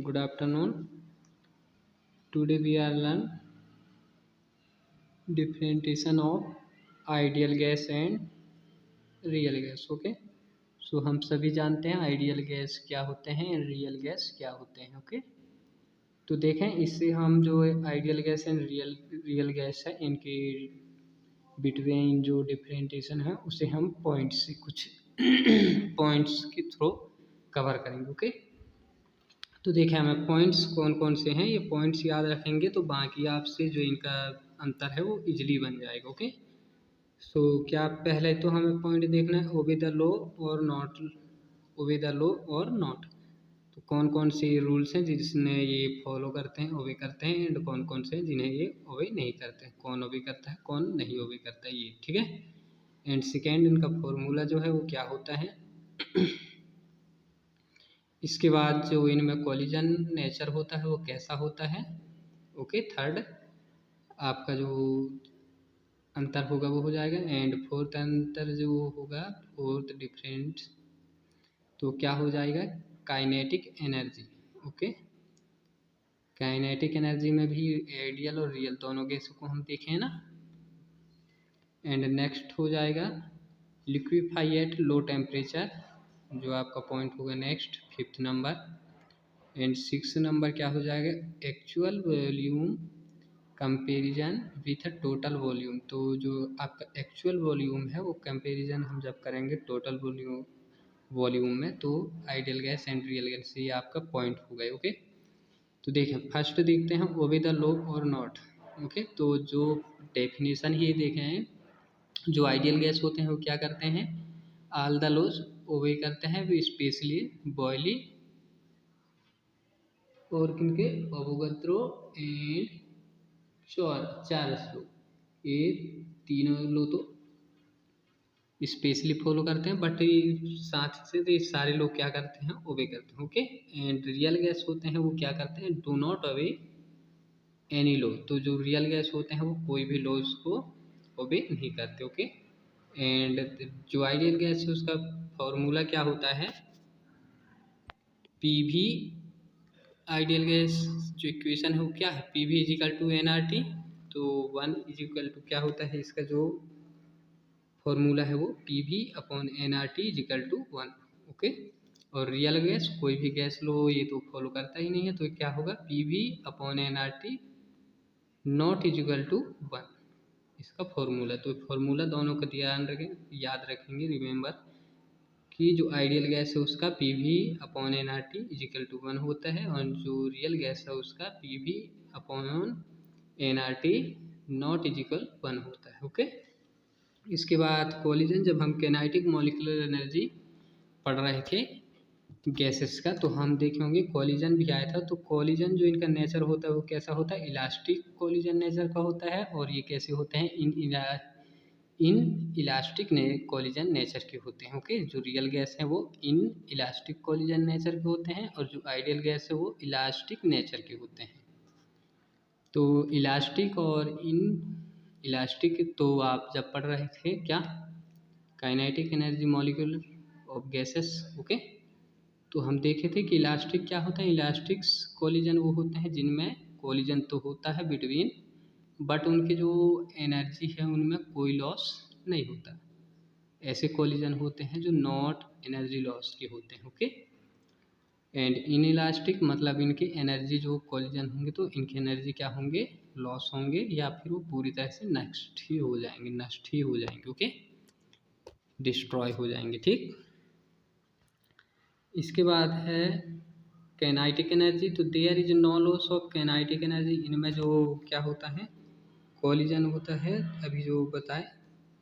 Good afternoon. Today we are learn differentiation of ideal gas and real gas. Okay. सो हम सभी जानते हैं ideal gas क्या होते हैं, रियल गैस क्या होते हैं. ओके. तो देखें, इससे हम जो ideal gas and real gas है इनके बिटवीन जो डिफरेंटिएशन है उसे हम पॉइंट्स से कुछ पॉइंट्स के थ्रू कवर करेंगे. ओके. तो देखिए, हमें पॉइंट्स कौन कौन से हैं, ये पॉइंट्स याद रखेंगे तो बाकी आपसे जो इनका अंतर है वो इजली बन जाएगा. ओके. सो क्या पहले तो हमें पॉइंट देखना है, ओबे द लॉ और नॉट, ओबे द लॉ और नॉट. तो कौन कौन से रूल्स हैं जिसने ये फॉलो करते हैं, ओबे करते हैं, एंड कौन कौन से हैं जिन्हें ये ओबे नहीं करते हैं, कौन ओबे करता है कौन नहीं ओबे करता है, ये ठीक है. एंड सेकेंड, इनका फॉर्मूला जो है वो क्या होता है. इसके बाद जो इनमें कॉलिजन नेचर होता है वो कैसा होता है. ओके. थर्ड, आपका जो अंतर होगा वो हो जाएगा. एंड फोर्थ अंतर जो होगा, फोर्थ डिफरेंट, तो क्या हो जाएगा, kinetic energy. Okay. Kinetic energy में भी आइडियल और रियल दोनों गैसों को हम देखें ना. एंड नेक्स्ट हो जाएगा लिक्विफाई एट लो टेम्परेचर, जो आपका पॉइंट होगा next fifth number. And six number क्या हो जाएगा, actual volume comparison with total volume. तो जो आपका एक्चुअल वॉल्यूम है वो कंपेरिजन हम जब करेंगे टोटल वॉल्यूम में, तो ideal gas and real gas ये आपका पॉइंट हो गए. ओके. तो देखें, फर्स्ट देखते हैं ओबे द लॉ और नॉट. ओके. तो जो डेफिनेशन ही देखे हैं, जो आइडियल गैस होते हैं वो क्या करते हैं, ऑल द लॉज ओबे करते हैं, वो स्पेशली बॉयली और किनके, अवोगाद्रो एंड चार्ल्स लो, ये तीनों लो तो स्पेशली फॉलो करते हैं, बट साथ से ये सारे लोग क्या करते हैं, ओबे करते हैं. ओके. एंड रियल गैस होते हैं वो क्या करते हैं, do not obey any law. तो जो रियल गैस होते हैं वो कोई भी लॉज को ओबे नहीं करते. ओके. एंड जो आइडियल गैस है उसका फॉर्मूला क्या होता है, पी वी, आइडियल गैस जो इक्वेशन है वो क्या है, P V equal to N R T. तो वन इजिकल टू क्या होता है, इसका जो फॉर्मूला है वो P V upon N R T equal to one. Okay. और रियल गैस कोई भी गैस लो ये तो फॉलो करता ही नहीं है, तो क्या होगा, P V upon N R T not equal to one, इसका फॉर्मूला. तो फॉर्मूला दोनों का ध्यान रखें, याद रखेंगे, रिमेंबर कि जो आइडियल गैस है उसका P V upon N R T equal to one होता है, और जो रियल गैस है उसका P V upon N R T not equal one होता है. ओके. इसके बाद कोलिजन, जब हम काइनेटिक मॉलिक्यूलर एनर्जी पढ़ रहे थे गैसेस का, तो हम देखे होंगे कॉलिजन भी आया था. तो कॉलिजन जो इनका नेचर होता है वो कैसा होता है, इलास्टिक कॉलिजन नेचर का होता है. और ये कैसे होते हैं, इन इलास्टिक कॉलिजन नेचर के होते हैं. ओके. जो रियल गैस है वो इन इलास्टिक कॉलिजन नेचर के होते हैं, और जो आइडियल गैस है वो इलास्टिक नेचर के होते हैं. तो इलास्टिक और इन इलास्टिक, तो आप जब पढ़ रहे थे क्या, kinetic energy molecule of gases. Okay. तो हम देखे थे कि इलास्टिक क्या होता है, इलास्टिक्स कॉलिजन वो होते हैं जिनमें कॉलिजन तो होता है बिटवीन, बट उनके जो एनर्जी है उनमें कोई लॉस नहीं होता. ऐसे कॉलिजन होते हैं जो नॉट एनर्जी लॉस के होते हैं. ओके. एंड इन इलास्टिक मतलब इनकी एनर्जी जो कॉलिजन होंगे तो इनकी एनर्जी क्या होंगे, लॉस होंगे, या फिर वो पूरी तरह से नष्ट ही हो जाएंगे. ओके. डिस्ट्रॉय हो जाएंगे. ठीक. इसके बाद है काइनेटिक एनर्जी. तो there is no loss of kinetic energy. इनमें जो क्या होता है, कॉलिजन होता है, अभी जो बताए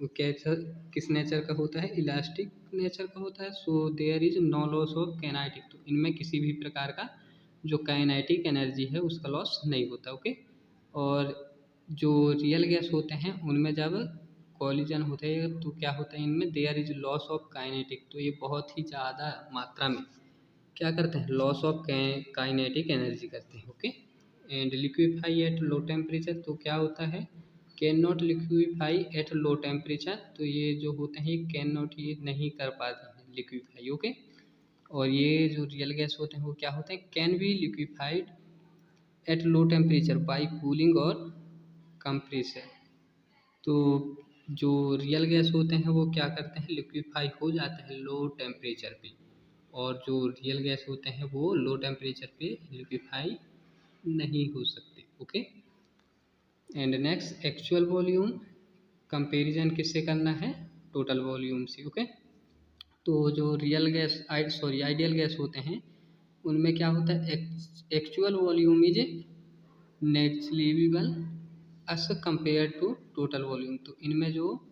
वो कैसा किस नेचर का होता है, इलास्टिक नेचर का होता है. So there is no loss of kinetic. तो इनमें किसी भी प्रकार का जो काइनेटिक एनर्जी है उसका लॉस नहीं होता. ओके. और जो रियल गैस होते हैं उनमें जब कॉलिजन होते हैं तो क्या होता है, इनमें there is loss of kinetic. तो ये बहुत ही ज़्यादा मात्रा में क्या करते हैं, लॉस ऑफ काइनेटिक एनर्जी करते हैं. Okay. And liquefy eight low temperature, तो क्या होता है, can not liquefy eight low temperature. तो ये जो होते हैं ये कैन नॉट, ये नहीं कर पाते हैं लिक्विफाई. ओके. और ये जो रियल गैस होते हैं वो क्या होते हैं, can be liquefied eight low temperature by cooling और कंप्रेसर। तो जो रियल गैस होते हैं वो क्या करते हैं, लिक्विफाई हो जाते हैं लो टेम्परेचर पे, और जो रियल गैस होते हैं वो लो टेम्परेचर पे लिक्विफाई नहीं हो सकते। Okay. And next actual volume, comparison किससे करना है, टोटल वॉल्यूम से। ओके। तो जो रियल गैस आइडियल गैस होते हैं उनमें क्या होता है, actual volume is negligible as compared to total volume. तो इनमें जो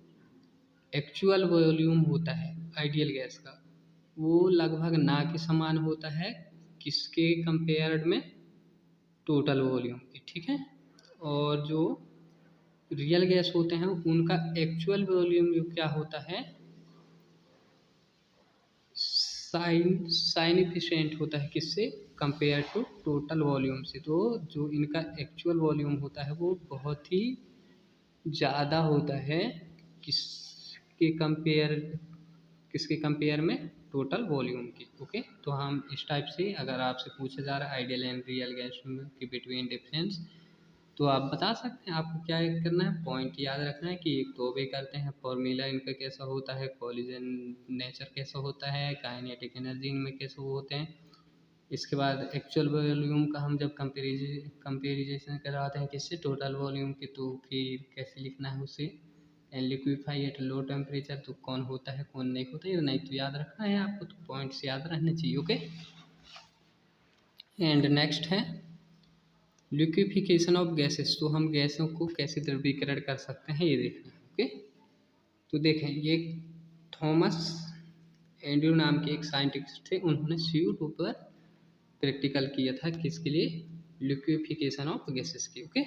एक्चुअल वॉल्यूम होता है आइडियल गैस का वो लगभग ना के समान होता है, किसके कंपेयर्ड में, टोटल वॉल्यूम के। ठीक है। और जो रियल गैस होते हैं उनका एक्चुअल वॉल्यूम जो क्या होता है, साइनिफिकेंट होता है, किससे, कंपेयर टू टोटल वॉल्यूम से। तो जो इनका एक्चुअल वॉल्यूम होता है वो बहुत ही ज़्यादा होता है, किसके कंपेयर में, टोटल वॉल्यूम की। ओके। तो हम इस टाइप से, अगर आपसे पूछा जा रहा है आइडियल एंड रियल गैस के बिटवीन डिफरेंस, तो आप बता सकते हैं। आपको क्या करना है, पॉइंट याद रखना है कि एक तो वे करते हैं, फॉर्मूला इनका कैसा होता है, कॉलिजन नेचर कैसा होता है, काइनेटिक एनर्जी इनमें कैसे होते हैं। इसके बाद एक्चुअल वॉल्यूम का हम जब कंपेरिजेशन कराते हैं किससे, टोटल वॉल्यूम के, तो फिर कैसे लिखना है उसे, and liquefy eight low temperature, तो कौन होता है कौन नहीं होता है, नहीं तो याद रखना है आपको, तो पॉइंट्स याद रहने चाहिए। ओके। एंड नेक्स्ट है लिक्विफिकेशन ऑफ गैसेस। तो हम गैसों को कैसे द्रवीकरण कर सकते हैं ये देखना है। ओके। तो देखें, ये थॉमस एंड्रू नाम के एक साइंटिस्ट थे, उन्होंने CO2 पर प्रैक्टिकल किया था, किसके लिए, लिक्विफिकेशन ऑफ गैसेस की। ओके।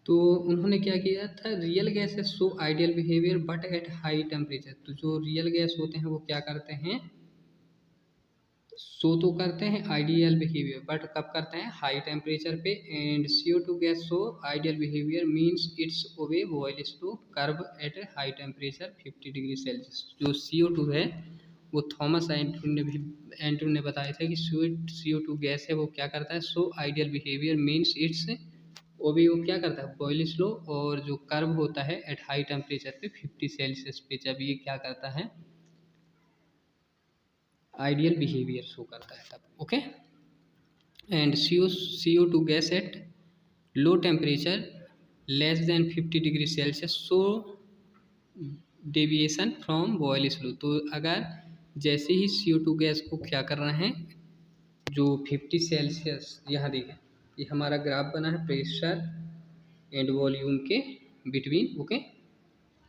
तो उन्होंने क्या किया था, real gases show ideal behaviour but at high temperature. तो जो रियल गैस होते हैं वो क्या करते हैं, शो तो करते हैं आइडियल बिहेवियर, बट कब करते हैं, हाई टेम्परेचर पे। And CO2 gas show ideal behaviour means it's obey Boyle's to curve at high temperature 50 degree Celsius. जो CO2 है वो थॉमस एंड्रू ने बताया था कि CO2 गैस है वो क्या करता है, show ideal behaviour means it's obey, वो क्या करता है, बॉयलिश लो, और जो कर्व होता है एट हाई टेम्परेचर पे 50 सेल्सियस पे, जब ये क्या करता है, आइडियल बिहेवियर शो करता है तब। Okay. And CO2 gas at low temperature less than 50 degree Celsius show deviation from Boyle's law. तो अगर जैसे ही CO2 गैस को क्या कर रहे हैं, जो 50 सेल्सियस, यहाँ देखें ये हमारा ग्राफ बना है प्रेशर एंड वॉल्यूम के बिटवीन। ओके।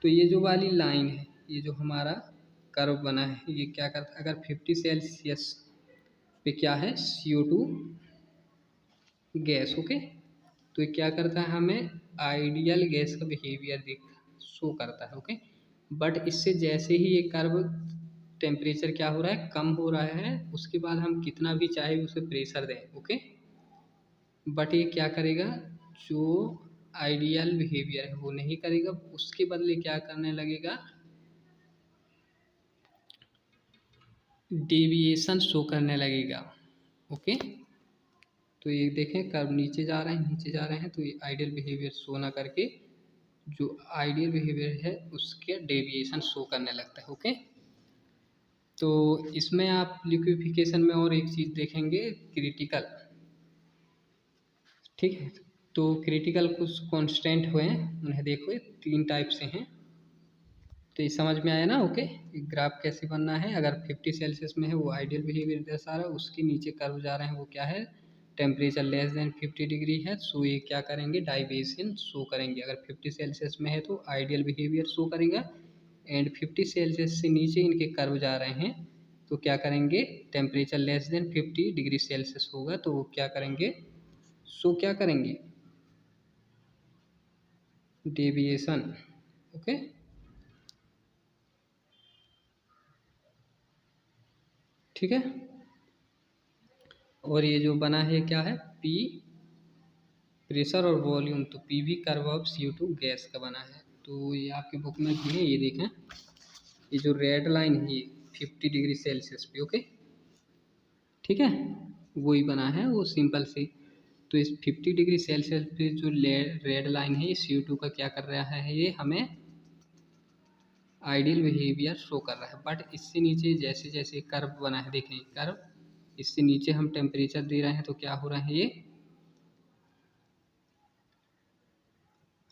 तो ये जो वाली लाइन है, ये जो हमारा कर्व बना है, ये क्या करता है, अगर 50 सेल्सियस पे क्या है, CO2 गैस। ओके। तो ये क्या करता है, हमें आइडियल गैस का बिहेवियर शो करता है। ओके। बट इससे जैसे ही ये कर्व टेम्परेचर क्या हो रहा है, कम हो रहा है, उसके बाद हम कितना भी चाहे उसे प्रेशर दें। ओके। बट ये क्या करेगा, जो आइडियल बिहेवियर है वो नहीं करेगा, उसके बदले क्या करने लगेगा, डेविएशन शो करने लगेगा। ओके। तो ये देखें कर्व नीचे जा रहे हैं, नीचे जा रहे हैं, तो ये आइडियल बिहेवियर शो ना करके जो आइडियल बिहेवियर है उसके डेविएशन शो करने लगता है। ओके। तो इसमें आप लिक्विफिकेशन में और एक चीज़ देखेंगे, क्रिटिकल। ठीक है। तो क्रिटिकल कुछ कांस्टेंट हुए हैं, उन्हें देखो, 3 टाइप से हैं। तो ये समझ में आया ना। ओके। ग्राफ कैसे बनना है, अगर 50 सेल्सियस में है वो आइडियल बिहेवियर दर्शा रहा है, उसके नीचे कर्व जा रहे हैं वो क्या है, टेम्परेचर लेस देन 50 डिग्री है, सो ये क्या करेंगे, डाइवेशन शो करेंगे। अगर 50 सेल्सियस में है तो आइडियल बिहेवियर शो करेगा, एंड 50 सेल्सियस से नीचे इनके कर्व जा रहे हैं तो क्या करेंगे, temperature less than 50 degree Celsius होगा तो वो क्या करेंगे, सो क्या करेंगे, डेविएशन। ओके। ठीक है। और ये जो बना है क्या है, P प्रेशर और वॉल्यूम, तो PV curve of CO2 gas का बना है। तो ये आपके बुक में भी है, ये देखें, ये जो रेड लाइन है ये 50 डिग्री सेल्सियस पे, ओके, ठीक है, वही बना है वो सिंपल सी। तो इस 50 डिग्री सेल्सियस पे जो रेड लाइन है ये CO2 का क्या कर रहा है, ये हमें आइडियल बिहेवियर शो कर रहा है। बट इससे नीचे जैसे जैसे कर्व बना है, देखें कर्व, इससे नीचे हम टेम्परेचर दे रहे हैं तो क्या हो रहा है, ये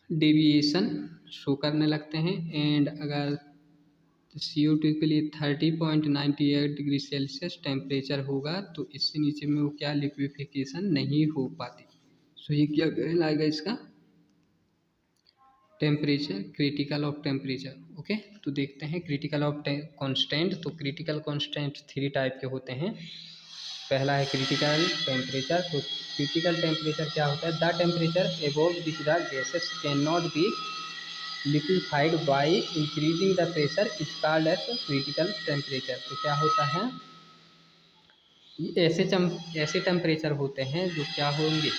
डेविएशन शो करने लगते हैं। एंड अगर CO2 के लिए 30.98 डिग्री सेल्सियस टेम्परेचर होगा तो इससे नीचे में वो क्या लिक्विफिकेशन नहीं हो पाती। सो ये क्या कहलाएगा, इसका temperature, critical of temperature, okay. तो देखते हैं क्रिटिकल ऑफ कांस्टेंट। तो क्रिटिकल कांस्टेंट 3 टाइप के होते हैं। पहला है क्रिटिकल टेम्परेचर। तो क्रिटिकल टेम्परेचर क्या होता है, the temperature above which the gases can not be liquefied by increasing the pressure is called as critical temperature. तो क्या होता है, ये ऐसे टेम्परेचर होते हैं जो क्या होंगे,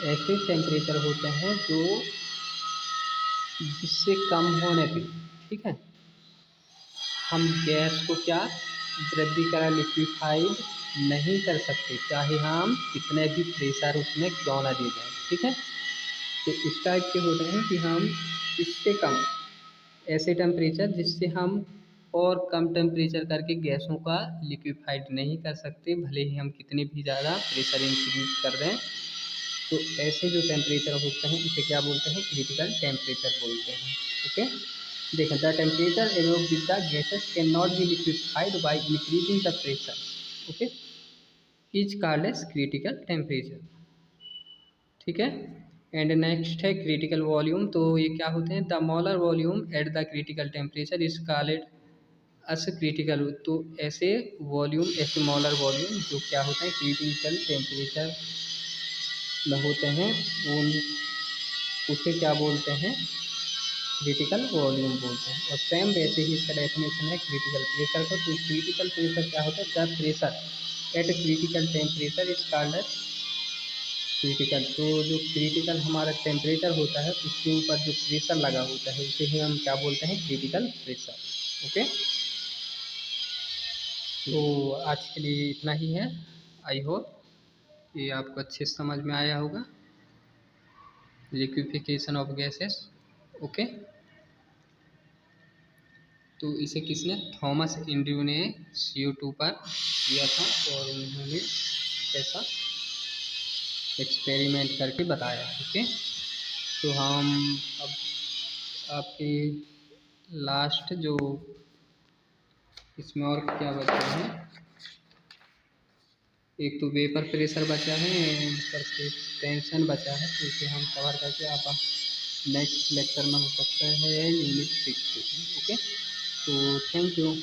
ऐसे टेम्परेचर होते हैं जो जिससे कम होने पे, ठीक है, हम गैस को क्या द्रवीकरण लिक्विफाइड नहीं कर सकते, चाहे हम कितने भी प्रेशर उसमें क्यों ना दे जाए, ठीक है। तो इस टाइप के होते हैं कि हम इससे कम, ऐसे टेम्परेचर जिससे हम और कम टेम्परेचर करके गैसों का लिक्विफाइड नहीं कर सकते, भले ही हम कितने भी ज़्यादा प्रेशर इंक्रीज कर दें। तो ऐसे जो टेम्परेचर होते हैं इसे क्या बोलते हैं, क्रिटिकल टेम्परेचर बोलते हैं, ओके। देखें, the temperature above which the gases can not be liquefied by increasing the pressure, okay, is called as critical temperature, ठीक है। एंड नेक्स्ट है क्रिटिकल वॉल्यूम। तो ये क्या होते हैं, the molar volume at the critical temperature is called as critical. तो ऐसे वॉल्यूम, ऐसे मोलर वॉल्यूम जो क्या होते हैं क्रिटिकल टेम्परेचर में होते हैं, उन उसे क्या बोलते हैं, क्रिटिकल वॉल्यूम बोलते हैं। और सेम वैसे ही इसका डेफिनेशन है क्रिटिकल प्रेशर का। तो क्रिटिकल प्रेशर क्या होता है, the pressure at critical temperature is called as critical. तो जो क्रिटिकल हमारा टेम्परेचर होता है उसके ऊपर जो प्रेशर लगा होता है उसे ही हम क्या बोलते हैं, क्रिटिकल प्रेशर, ओके। तो आज के लिए इतना ही है। आई होप ये आपको अच्छे से समझ में आया होगा, लिक्विफिकेशन ऑफ गैसेस, ओके। तो इसे किसने, थॉमस एंड्रयू ने CO2 पर किया था और उन्होंने ऐसा एक्सपेरिमेंट करके बताया, ओके। तो हम अब आपके लास्ट जो इसमें और क्या बचा है, एक तो वेपर प्रेशर बचा है एंड सरफेस टेंशन बचा है। तो इसे हम कवर करके आप नेक्स्ट लेक्चर में हो सकता है यूनिट 6, ओके। तो थैंक यू।